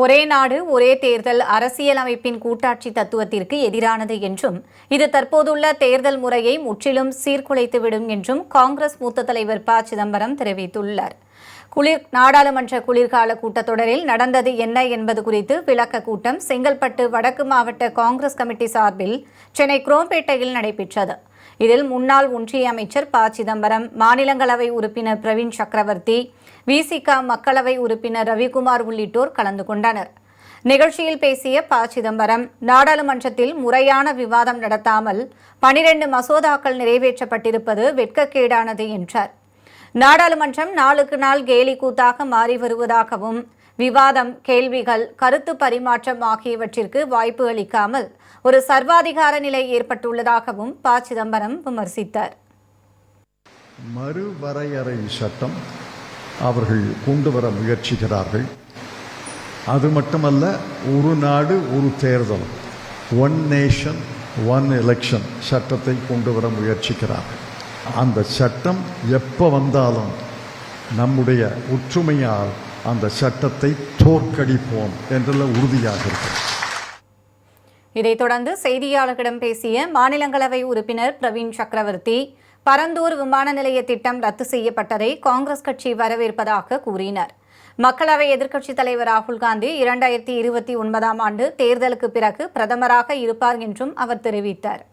ஒரே நாடு ஒரே தேர்தல் அரசியலமைப்பின் கூட்டாட்சி தத்துவத்திற்கு எதிரானது என்றும் இது தற்போதுள்ள தேர்தல் முறையை முற்றிலும் சீர்குலைத்துவிடும் என்றும் காங்கிரஸ் மூத்த தலைவர் ப சிதம்பரம் தெரிவித்துள்ளார். நாடாளுமன்ற குளிர்கால கூட்டத்தொடரில் நடந்தது என்ன என்பது குறித்து விளக்க கூட்டம் செங்கல்பட்டு வடக்கு மாவட்ட காங்கிரஸ் கமிட்டி சார்பில் சென்னை குரோம்பேட்டையில் நடைபெற்றது. இதில் முன்னாள் ஒன்றிய அமைச்சர் ப சிதம்பரம், மாநிலங்களவை உறுப்பினர் பிரவீன் சக்கரவர்த்தி, விசிக மக்களவை உறுப்பினர் ரவிக்குமார் உள்ளிட்டோர் கலந்து கொண்டனர். நிகழ்ச்சியில் பேசிய ப சிதம்பரம், நாடாளுமன்றத்தில் முறையான விவாதம் நடத்தாமல் 12 மசோதாக்கள் நிறைவேற்றப்பட்டிருப்பது வெட்கக்கேடானது என்றார். நாடாளுமன்றம் நாளுக்கு நாள் கேலி கூத்தாக மாறி வருவதாகவும், விவாதம், கேள்விகள், கருத்து பரிமாற்றம் ஆகியவற்றிற்கு வாய்ப்பு அளிக்காமல் ஒரு சர்வாதிகார நிலை ஏற்பட்டுள்ளதாகவும் ப சிதம்பரம் விமர்சித்தார். மறுவரையறை சட்டம் அவர்கள் கொண்டு வர முயற்சிக்கிறார்கள். அது மட்டுமல்ல, ஒரு நாடு ஒரு தேர்தல், ஒன் நேஷன் ஒன் எலெக்ஷன் சட்டத்தை கொண்டு வர முயற்சிக்கிறார்கள். அந்த சட்டம் எப்போ வந்தாலும் நம்முடைய ஒற்றுமையால் அந்த சட்டத்தை தோற்கடிப்போம் என்றுள்ள உறுதியாக இருக்கிறது. இதைத் தொடர்ந்து செய்தியாளர்களிடம் பேசிய மாநிலங்களவை உறுப்பினர் பிரவீன் சக்கரவர்த்தி, பரந்தூர் விமான நிலைய திட்டம் ரத்து செய்யப்பட்டதை காங்கிரஸ் கட்சி வரவேற்பதாக கூறினார். மக்களவை எதிர்க்கட்சித் தலைவர் ராகுல் காந்தி 2029ஆம் ஆண்டு தேர்தலுக்கு பிறகு பிரதமராக இருப்பார் என்றும் அவர் தெரிவித்தார்.